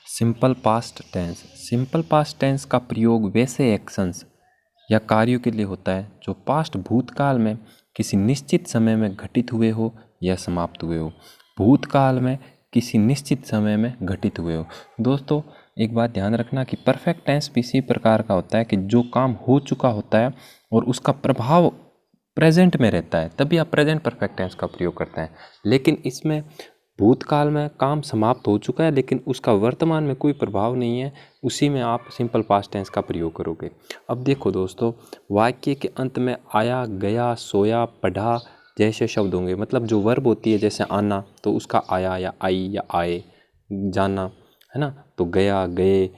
Simple past tense. Simple past tense का प्रयोग वैसे एक्शंस या कार्यों के लिए होता है जो पास्ट भूतकाल में किसी निश्चित समय में घटित हुए हो या समाप्त हुए हो। भूतकाल में किसी निश्चित समय में घटित हुए हो। दोस्तों एक बात ध्यान रखना कि परफेक्ट टेंस भी इसी प्रकार का होता है कि जो काम हो चुका होता है और उसका प्रभाव प्रेजेंट में रहता है, तभी आप प्रेजेंट परफेक्ट टेंस का प्रयोग करते हैं। लेकिन इसमें भूतकाल में काम समाप्त हो चुका है लेकिन उसका वर्तमान में कोई प्रभाव नहीं है, उसी में आप सिंपल पास्ट टेंस का प्रयोग करोगे। अब देखो दोस्तों, वाक्य के अंत में आया, गया, सोया, पढ़ा जैसे शब्द होंगे, मतलब जो वर्ब होती है जैसे आना तो उसका आया या आई या आए, जाना है ना, तो गया, गए,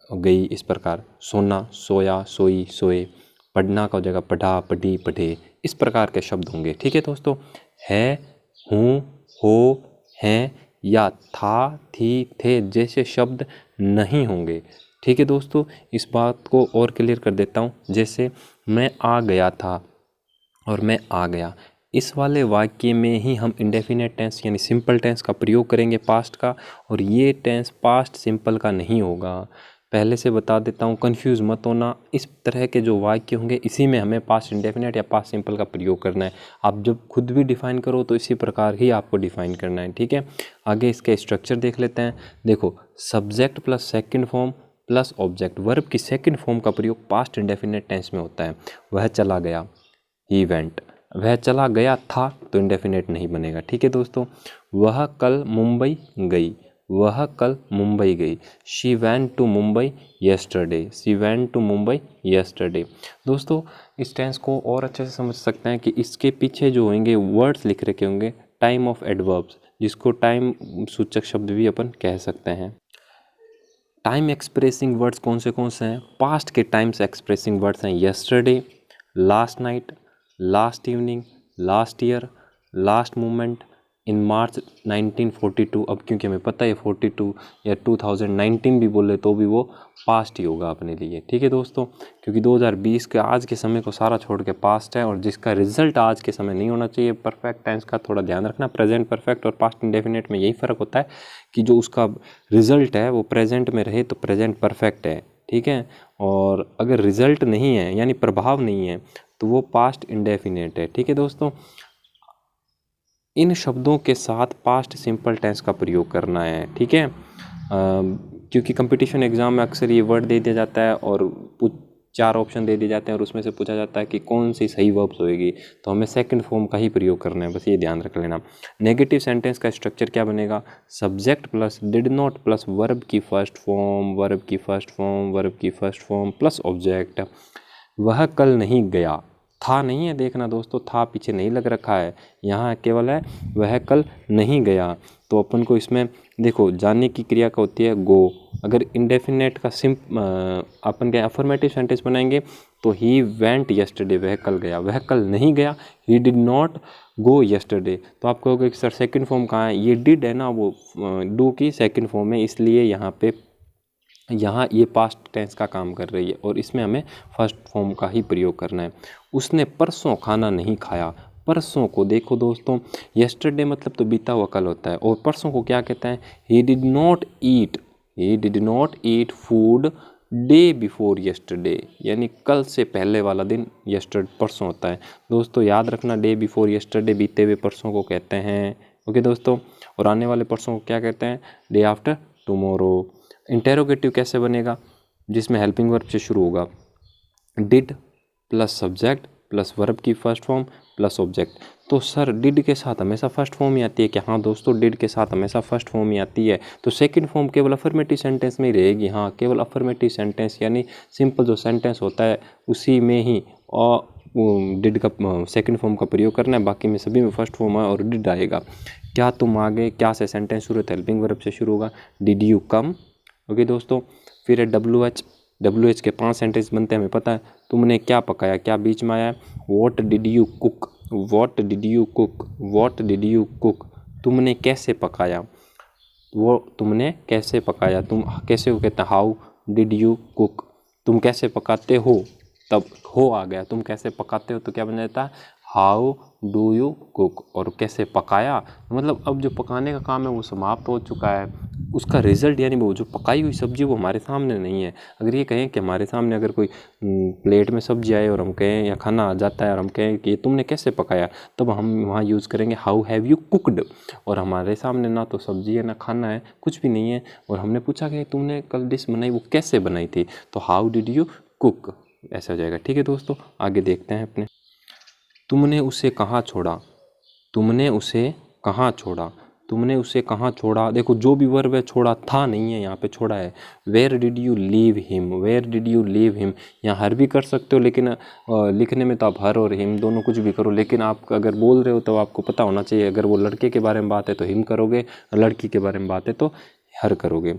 गई, इस प्रकार। सोना, सोया, सोई, सोए। पढ़ना का जगह पढ़ा, पढ़ी, पढ़े, इस प्रकार के शब्द होंगे। ठीक है दोस्तों। है, हूँ, हो, हैं या था, थी, थे जैसे शब्द नहीं होंगे। ठीक है दोस्तों, इस बात को और क्लियर कर देता हूँ। जैसे मैं आ गया था और मैं आ गया, इस वाले वाक्य में ही हम इंडेफिनेट टेंस यानी सिंपल टेंस का प्रयोग करेंगे पास्ट का, और ये टेंस पास्ट सिंपल का नहीं होगा। पहले से बता देता हूँ, कंफ्यूज मत होना। इस तरह के जो वाक्य होंगे इसी में हमें पास्ट इंडेफिनेट या पास्ट सिंपल का प्रयोग करना है। आप जब खुद भी डिफाइन करो तो इसी प्रकार ही आपको डिफाइन करना है। ठीक है, आगे इसके स्ट्रक्चर देख लेते हैं। देखो, subject plus second form plus object, verb की सेकंड फॉर्म का प्रयोग पास्ट इंडेफिनेट टेंस में होता है। वह चला गया, ही वेंट। वह चला गया था तो इंडेफिनेट नहीं बनेगा। ठीक है दोस्तों। वह कल मुंबई गई, वह कल मुंबई गई। She went to Mumbai yesterday, she went to Mumbai yesterday. दोस्तों इस टेंस को और अच्छे से समझ सकते हैं कि इसके पीछे जो होंगे वर्ड्स लिख रखे होंगे टाइम ऑफ एडवर्ब्स, जिसको टाइम सूचक शब्द भी अपन कह सकते हैं। टाइम एक्सप्रेसिंग वर्ड्स कौन से हैं? पास्ट के टाइम्स एक्सप्रेसिंग वर्ड्स हैं yesterday, last night, last evening, last year, last moment, in March 1942। अब क्योंकि हमें पता है 42 या 2019 भी बोले तो भी वो पास्ट ही होगा अपने लिए। ठीक है दोस्तों, क्योंकि 2020 के आज के समय को सारा छोड़ के पास्ट है, और जिसका रिजल्ट आज के समय नहीं होना चाहिए। परफेक्ट टेंस का थोड़ा ध्यान रखना, प्रेजेंट परफेक्ट और पास्ट इंडेफिनेट में यही फ़र्क होता है कि जो उसका रिजल्ट है वो प्रेजेंट में रहे तो प्रेजेंट परफेक्ट है। ठीक है, और अगर रिजल्ट नहीं है यानी प्रभाव नहीं है तो वो पास्ट इंडेफिनेट है। ठीक है दोस्तों, इन शब्दों के साथ पास्ट सिंपल टेंस का प्रयोग करना है। ठीक है, क्योंकि कंपटीशन एग्जाम में अक्सर ये वर्ड दे दिया जाता है और 4 ऑप्शन दे दिए जाते हैं और उसमें से पूछा जाता है कि कौन सी सही वर्ब्स होएगी, तो हमें सेकंड फॉर्म का ही प्रयोग करना है, बस ये ध्यान रख लेना। नेगेटिव सेंटेंस का स्ट्रक्चर क्या बनेगा? Subject plus did not plus verb की फर्स्ट फॉर्म, वर्ब की फर्स्ट फॉर्म, वर्ब की फर्स्ट फॉर्म प्लस ऑब्जेक्ट। वह कल नहीं गया, था नहीं है, देखना दोस्तों, था पीछे नहीं लग रखा है, यहाँ केवल है वह कल नहीं गया। तो अपन को इसमें देखो जाने की क्रिया का होती है गो। अगर इंडेफिनेट का अपन क्या अफर्मेटिव सेंटेंस बनाएंगे तो ही वेंट येस्टरडे, वह कल गया। वह कल नहीं गया, he did not go yesterday. तो आप कहोगे कि सर सेकंड फॉर्म कहाँ है? ये डिड है ना, वो डू की सेकंड फॉर्म है, इसलिए यहाँ ये पास्ट टेंस का काम कर रही है और इसमें हमें फर्स्ट फॉर्म का ही प्रयोग करना है। उसने परसों खाना नहीं खाया। परसों को देखो दोस्तों, येस्टरडे मतलब तो बीता हुआ कल होता है, और परसों को क्या कहते हैं? He did not eat food day before yesterday, यानी कल से पहले वाला दिन येस्टरडे परसों होता है। दोस्तों याद रखना, डे बिफोर येस्टरडे बीते हुए परसों को कहते हैं। ओके दोस्तों, और आने वाले परसों को क्या कहते हैं? Day after tomorrow. इंटेरोगेटिव कैसे बनेगा? जिसमें हेल्पिंग वर्ब से शुरू होगा, did plus subject plus verb की फर्स्ट फॉर्म प्लस ऑब्जेक्ट। तो सर डिड के साथ हमेशा फर्स्ट फॉर्म ही आती है क्या? हाँ दोस्तों, डिड के साथ हमेशा फर्स्ट फॉर्म ही आती है। तो सेकंड फॉर्म केवल अफर्मेटिव सेंटेंस में ही रहेगी। हाँ, केवल अफर्मेटिव सेंटेंस यानी सिंपल जो सेंटेंस होता है उसी में ही और डिड का सेकंड फॉर्म का प्रयोग करना है, बाकी में सभी में फर्स्ट फॉर्म है और डिड आएगा। क्या तुम आ गए, क्या से सेंटेंस शुरू होता है? हेल्पिंग वर्ब से शुरू होगा, डिड यू कम। ओके दोस्तों, फिर है WH के 5 सेंटेंस बनते हैं, हमें पता है। तुमने क्या पकाया, क्या बीच में आया है? What did you cook, what did you cook, what did you cook. तुमने कैसे पकाया, वो तुमने कैसे पकाया। तुम कैसे को कहते हैं हाउ डिड यू कुक। तुम कैसे पकाते हो, तब हो आ गया। तुम कैसे पकाते हो तो क्या बन जाता है? How do you cook. और कैसे पकाया मतलब अब जो पकाने का काम है वो समाप्त हो चुका है, उसका रिजल्ट यानी वो जो पकाई हुई सब्जी वो हमारे सामने नहीं है। अगर ये कहें कि हमारे सामने अगर कोई प्लेट में सब्जी आए और हम कहें, या खाना आ जाता है और हम कहें कि तुमने कैसे पकाया, तब हम वहाँ यूज़ करेंगे हाउ हैव यू कुकड। और हमारे सामने ना तो सब्जी है ना खाना है, कुछ भी नहीं है, और हमने पूछा कि तुमने कल डिश बनाई वो कैसे बनाई थी, तो हाउ डिड यू कुक, ऐसा हो जाएगा। ठीक है दोस्तों, आगे देखते हैं अपने। तुमने उसे कहाँ छोड़ा, तुमने उसे कहाँ छोड़ा, तुमने उसे कहाँ छोड़ा। देखो जो भी वर्ब है, छोड़ा था नहीं है, यहाँ पे छोड़ा है। Where did you leave him, where did you leave him, यहाँ हर भी कर सकते हो, लेकिन लिखने में तो आप हर और हिम दोनों कुछ भी करो, लेकिन आप अगर बोल रहे हो तो आपको पता होना चाहिए। अगर वो लड़के के बारे में बात है तो हिम करोगे, लड़की के बारे में बात है तो हर करोगे।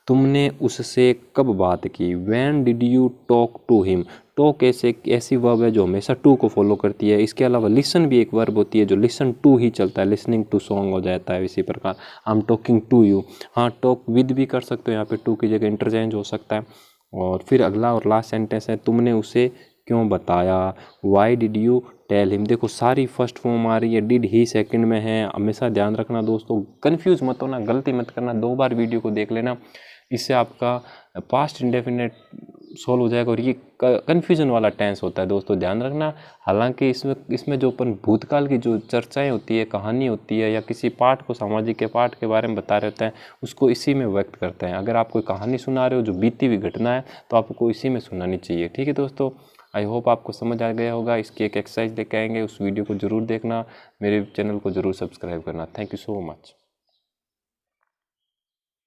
तुमने उससे कब बात की, when did you talk to him. Talk ऐसी वर्ब है जो हमेशा टू को फॉलो करती है। इसके अलावा लिसन भी एक वर्ब होती है जो लिसन टू ही चलता है, लिसनिंग टू सॉन्ग हो जाता है। इसी प्रकार I am talking to you, हाँ टॉक विद भी कर सकते हो, यहाँ पे टू की जगह इंटरचेंज हो सकता है। और फिर अगला और लास्ट सेंटेंस है, तुमने उसे क्यों बताया, why did you tell him. देखो सारी फर्स्ट फॉर्म आ रही है, डिड ही सेकंड में है। हमेशा ध्यान रखना दोस्तों, कंफ्यूज मत होना, गलती मत करना, 2 बार वीडियो को देख लेना, इससे आपका पास्ट इंडेफिनेट सॉल्व हो जाएगा। और ये कन्फ्यूजन वाला टेंस होता है दोस्तों, ध्यान रखना। हालांकि इसमें जो अपन भूतकाल की जो चर्चाएं होती है, कहानी होती है, या किसी पाठ को, सामाजिक के पाठ के बारे में बता रहे होते हैं, उसको इसी में व्यक्त करते हैं। अगर आप कोई कहानी सुना रहे हो जो बीती हुई घटना है, तो आपको इसी में सुनानी चाहिए। ठीक है दोस्तों, आई होप आपको समझ आ गया होगा। इसकी एक एक्सरसाइज लेके आएंगे, उस वीडियो को ज़रूर देखना, मेरे चैनल को ज़रूर सब्सक्राइब करना। Thank you so much.